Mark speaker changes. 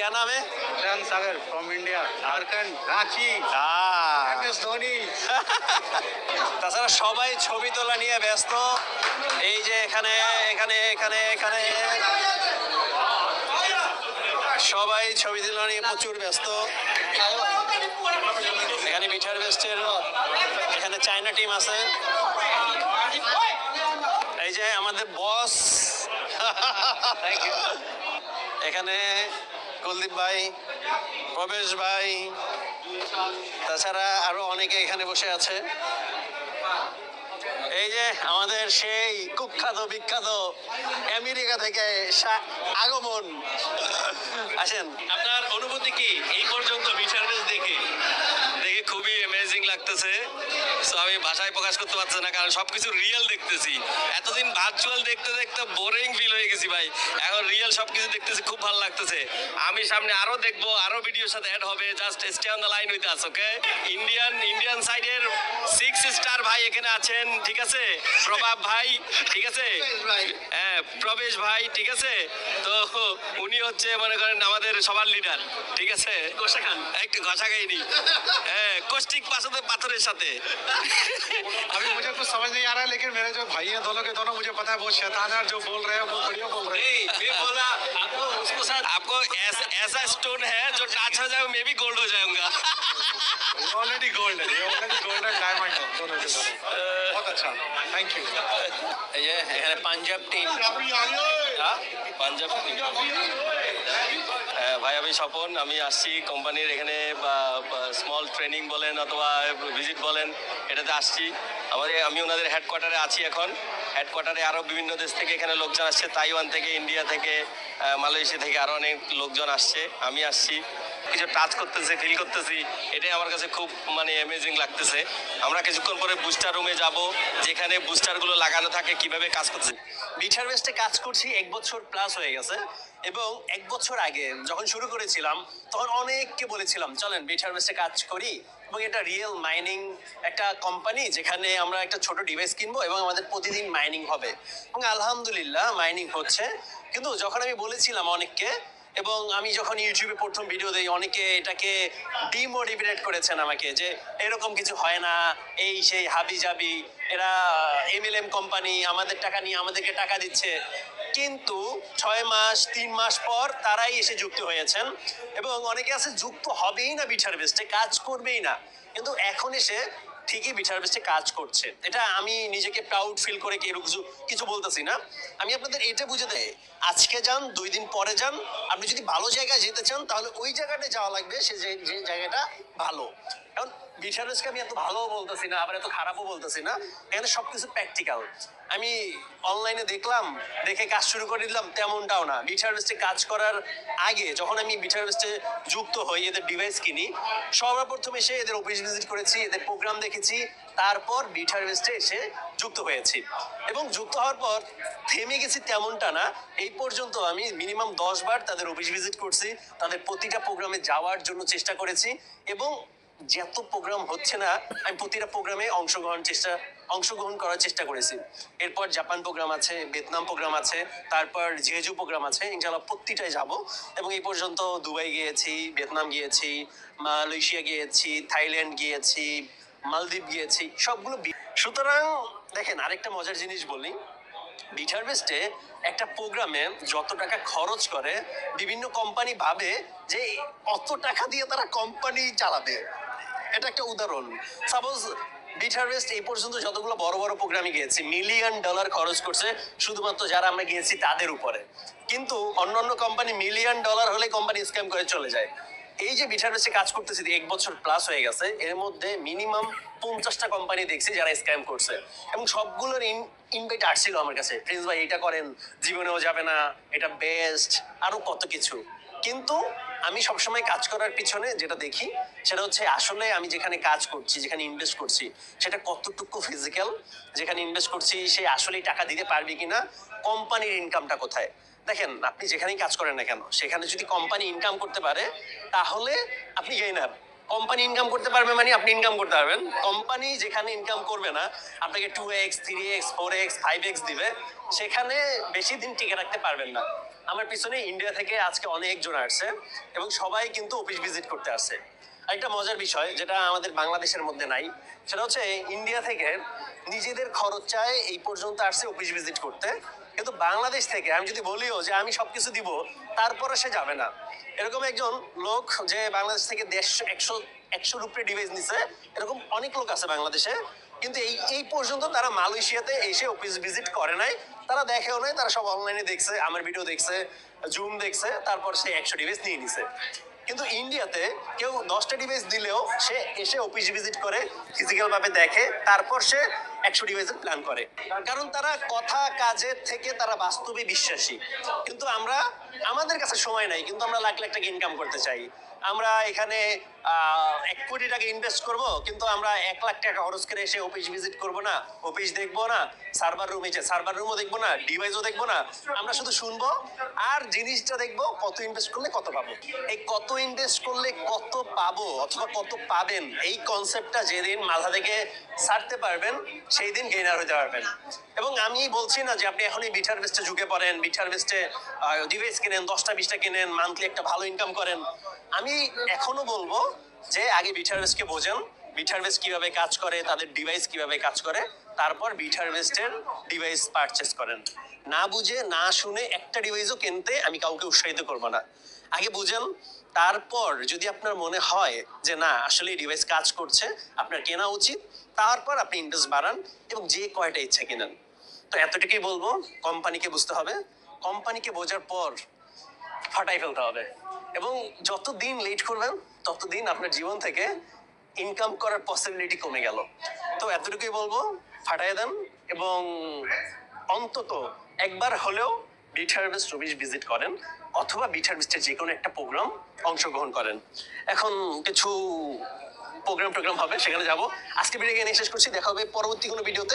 Speaker 1: क्या नाम है?
Speaker 2: Shreyansh Sagar from India, Jharkhand, Ranchi, MS Dhoni.
Speaker 1: তাছাড়া সবাই ছবি তোলা নিয়ে ব্যস্ত। এই যে এখানে এখানে এখানে এখানে সবাই ছবি তোলা নিয়ে প্রচুর ব্যস্ত। এখানে বিটার বেস্টের এখানে চায়না টিম আছে। এই যে আমাদের বস এখানে কুলদীপ ভাই, প্রবেশ ভাই, তাছাড়া আরো অনেকে এখানে বসে আছে। এই যে আমাদের সেই কুখ্যাত বিখ্যাত আমেরিকা থেকে আগমন। আসেন, আপনার অনুভূতি কি এই পর্যন্ত বিটার বেস্ট দেখে?
Speaker 3: দেখে খুবই অ্যামেজিং লাগতেছে। সো আমি ভাষায় প্রকাশ করতে পারছি না, কারণ সবকিছু রিয়েল দেখতেছি। এতদিন ভার্চুয়াল দেখতে দেখতে বোরিং ফিল হয়ে গেছি ভাই, এখন রিয়েল সবকিছু দেখতেছি, খুব ভালো লাগতেছে। আমি সামনে আরো দেখবো, আরো ভিডিওর সাথে অ্যাড হবে। Just stay on the line with us, okay? Indian সাইডের 6 স্টার ভাই এখানে আছেন, ঠিক আছে? প্রভাব ভাই, ঠিক আছে? হ্যাঁ, প্রবেশ ভাই, ঠিক আছে? তো উনি হচ্ছে মনে করেন আমাদের সবার লিডার, ঠিক আছে?
Speaker 1: গোসা খান
Speaker 3: একটু ঘষা খাইনি, হ্যাঁ, কষ্টিক পাশে পাথরের সাথে।
Speaker 2: अभी मुझे कुछ समझ नहीं आ रहा है, लेकिन मेरे जो भाई हैं दोनों के दोनों, मुझे पता है वो शैतान है और जो बोल रहे हैं वो बढ़िया बोल रहे हैं।
Speaker 3: मैं बोला आपको उसको साथ आपको ऐसा स्टोन है जो टच हो जाए मैं भी गोल्ड हो जाऊंगा।
Speaker 2: ऑलरेडी गोल्ड है, ये ऑलरेडी गोल्ड है, डायमंड है दोनों के दोनों। बहुत अच्छा, थैंक यू।
Speaker 1: এই যে এখানে পাঞ্জাব টিম।
Speaker 3: পাঞ্জাব ভাই, আমি স্বপন, আমি আসছি কোম্পানির এখানে স্মল ট্রেনিং বলেন অথবা ভিজিট বলেন, এটাতে আসছি। আমি ওনাদের হেডকোয়ার্টারে আছি এখন। হেডকোয়ার্টারে আরও বিভিন্ন দেশ থেকে এখানে লোকজন আসছে, তাইওয়ান থেকে, ইন্ডিয়া থেকে, মালয়েশিয়া থেকে আরও অনেক লোকজন আসছে। আমি আসছি, কিছু টাচ করতেছে, ফিল করতেছি, এটাই আমার কাছে খুব মানে অ্যামেজিং লাগতেছে। আমরা কিছুক্ষণ পরে বুস্টার রুমে যাব, যেখানে বুস্টারগুলো লাগানো থাকে, কিভাবে কাজ করছে।
Speaker 1: বিটার বেস্টে কাজ করছি 1 বছর প্লাস হয়ে গেছে, এবং 1 বছর আগে যখন শুরু করেছিলাম তখন অনেককে বলেছিলাম চলেন বিটার বেস্টে কাজ করি, এবং এটা রিয়েল মাইনিং একটা কোম্পানি যেখানে আমরা একটা ছোট ডিভাইস কিনবো এবং আমাদের প্রতিদিন মাইনিং হবে, এবং আলহামদুলিল্লাহ মাইনিং হচ্ছে। কিন্তু যখন আমি বলেছিলাম অনেককে, এবং আমি যখন ইউটিউবে প্রথম ভিডিও দেই, অনেকে এটাকে ডিমোটিভেট করেছেন আমাকে, যে এরকম কিছু হয় না, এই সেই হাবি জাবি, এরা MLM কোম্পানি, আমাদের টাকা নিয়ে আমাদেরকে টাকা দিচ্ছে। কিন্তু 6 মাস 3 মাস পর তারাই এসে যুক্ত হয়েছেন, এবং অনেকে আছে যুক্ত হবেই না, বিটার বেস্টে কাজ করবেই না, কিন্তু এখন এসে ঠিকই বিটার বেস্টে কাজ করছে। এটা আমি নিজেকে প্রাউড ফিল করে কি এরকম কিছু বলতেছি না। আমি আপনাদের এটা বুঝে দেয়, আজকে যান, 2 দিন পরে যান, আপনি যদি ভালো জায়গায় যেতে চান তাহলে ওই জায়গাটা যাওয়া লাগবে, সে যে জায়গাটা ভালো। এখন বিটার বেস্টকে আমি এত ভালোও বলতেছি না, আবার এত খারাপও বলতেছি না, এখানে সবকিছু প্র্যাকটিক্যাল। আমি অনলাইনে দেখলাম, দেখে কাজ শুরু করে দিলাম, তেমনটাও না। বিটার বেস্টে কাজ করার আগে যখন আমি বিটার বেস্টে যুক্ত হই, এদের ডিভাইস কিনি, সর্বপ্রথম এসে এদের অফিস ভিজিট করেছি, এদের প্রোগ্রাম দেখেছি, তারপর বিটার বেস্টে এসে যুক্ত হয়েছি। এবং যুক্ত হওয়ার পর থেমে গেছি তেমনটা না, এই পর্যন্ত আমি মিনিমাম 10 বার তাদের অফিস ভিজিট করছি, তাদের প্রতিটা প্রোগ্রামে যাওয়ার জন্য চেষ্টা করেছি, এবং যত প্রোগ্রাম হচ্ছে না আমি প্রতিটা প্রোগ্রামে অংশগ্রহণ করার চেষ্টা করেছি। এরপর জাপান প্রোগ্রাম আছে, ভিয়েতনাম প্রোগ্রাম আছে, তারপর জেজু প্রোগ্রাম আছে, ইনশাআল্লাহ প্রতিটাই যাব। এবং এই পর্যন্ত দুবাই গিয়েছি, ভিয়েতনাম গিয়েছি, মালয়েশিয়া গিয়েছি, থাইল্যান্ড গিয়েছি, মালদ্বীপ গিয়েছি, সবগুলো। সুতরাং দেখেন, আরেকটা মজার জিনিস বলি, বিটার বেস্টে একটা প্রোগ্রামে যত টাকা খরচ করে, বিভিন্ন কোম্পানি ভাবে যে অত টাকা দিয়ে তারা কোম্পানি চালাবে। এটা একটা উদাহরণ। সাপোজ বিটার বেস্ট এই পর্যন্ত যতগুলো বড় বড় প্রোগ্রামে গিয়েছি, $1,000,000 খরচ করছে শুধুমাত্র যারা আমরা গিয়েছি তাদের উপরে। কিন্তু অন্যান্য কোম্পানি $1,000,000 হলে কোম্পানি স্ক্যাম করে চলে যায়। এই যে বিটার বেস্টে কাজ করতেছি 1 বছর প্লাস হয়ে গেছে, এর মধ্যে মিনিমাম 50টা কোম্পানি দেখছি যারা স্ক্যাম করছে, এবং সবগুলোর ইনভাইট আসছিল আমার কাছে, প্রিন্স ভাই এটা করেন, জীবনেও যাবে না, এটা বেস্ট, আরো কত কিছু। কিন্তু আমি সবসময় কাজ করার পিছনে যেটা দেখি সেটা হচ্ছে আসলে আমি যেখানে কাজ করছি, যেখানে ইনভেস্ট করছি, সেটা কতটুকু ফিজিক্যাল, যেখানে ইনভেস্ট করছি সে আসলেই টাকা দিতে পারবে কিনা, কোম্পানির ইনকামটা কোথায়। দেখেন, আপনি যেখানেই কাজ করেন না কেন, সেখানে যদি কোম্পানি ইনকাম করতে পারে তাহলে আপনি গেইনার। কোম্পানি ইনকাম করতে পারবে মানে আপনি ইনকাম করতে পারবেন। কোম্পানি যেখানে ইনকাম করবে না, আপনাকে 2x 3x 4x 5x দিবে, সেখানে বেশি দিন টিকে রাখতে পারবেন না। আমার পিছনে ইন্ডিয়া থেকে আজকে অনেকজন আসছে এবং সবাই কিন্তু অফিস ভিজিট করতে আসছে। একটা মজার বিষয় যেটা আমাদের বাংলাদেশের মধ্যে নাই, সেটা হচ্ছে ইন্ডিয়া থেকে নিজেদের খরচায় এই পর্যন্ত আসছে অফিস ভিজিট করতে, কিন্তু বাংলাদেশ থেকে আমি যদি বলিও যে আমি সবকিছু দিব, তারপরে সে যাবে না। এরকম একজন লোক যে বাংলাদেশ থেকে 100 উপরে ডিভাইস নিছে, এরকম অনেক লোক আছে বাংলাদেশে, কিন্তু এই পর্যন্ত তারা মালয়েশিয়াতে এসে অফিস ভিজিট করে নাই, তারা দেখেও নাই, তারা সব অনলাইনে দেখছে, আমার ভিডিও দেখছে, জুম দেখছে, তারপর সে 100 ডিভাইস নিয়ে নিছে। কিন্তু ইন্ডিয়াতে কেউ 10টা ডিভাইস দিলেও সে এসে অফিস ভিজিট করে, ফিজিক্যাল ভাবে দেখে, তারপর সে 100 ডিভাইসের প্ল্যান করে। কারণ তারা কথা কাজের থেকে তারা বাস্তবে বিশ্বাসী। কিন্তু আমরা, আমাদের কাছে সময় নাই, কিন্তু আমরা লাখ লাখ টাকা ইনকাম করতে চাই। আমরা এখানে 1 কোটি টাকা ইনভেস্ট করব, কিন্তু আমরা 1 লাখ টাকা খরচ করে এসে অফিস ভিজিট করব না, অফিস দেখবো না, সার্ভার রুমও দেখবো না, ডিভাইসও দেখবো না, আমরা শুধু শুনবো আর জিনিসটা দেখবো কত ইনভেস্ট করলে কত পাবো। এই কত ইনভেস্ট করলে কত পাবো অথবা কত পাবেন, এই কনসেপ্টটা যেদিন মাথা থেকে ছাড়তে পারবেন, সেই দিন গেইনার হতে পারবেন। এবং আমি বলছি না যে আপনি এখনই বিটার বেস্টে ঝুঁকে পড়েন, বিটার বেস্টে ডিভাইস কিনেন, 10টা 20টা কিনেন, মান্থলি একটা ভালো ইনকাম করেন। আমি এখনো বলবো যে আগে বিটারবেস্টকে বোঝেন, বিটারবেস্ট কিভাবে কাজ করে, তাদের ডিভাইস কিভাবে কাজ করে, তারপর বিটারবেস্টের ডিভাইস পারচেস করেন। না বুঝে না শুনে একটা ডিভাইসও কিনতে আমি কাউকে উৎসাহিত করব না। আগে বুঝেন, তারপর যদি আপনার মনে হয় যে না আসলে ডিভাইস কাজ করছে, আপনার কেনা উচিত, তারপর আপনি ইনভেস্ট বাড়ান এবং যে কয়টা ইচ্ছা কিনেন। তো এতটুকুই বলবো, কোম্পানিকে বুঝতে হবে, কোম্পানিকে বোঝার পর ফাটাই ফেলতে হবে। এবং যতদিন লেট করবেন ততদিন আপনার জীবন থেকে ইনকাম করার পসিবিলিটি কমে গেল। তো এতটুকুই বলবো, ফাটাই দেন এবং অন্তত একবার হলেও বিটারবেস্ট অফিস ভিজিট করেন অথবা বিটারবেস্টের যে কোনো একটা প্রোগ্রাম অংশগ্রহণ করেন। এখন কিছু প্রোগ্রাম হবে, সেখানে যাব। আজকে ভিডিও এখানে শেষ করছি, দেখা হবে পরবর্তী কোনো ভিডিওতে।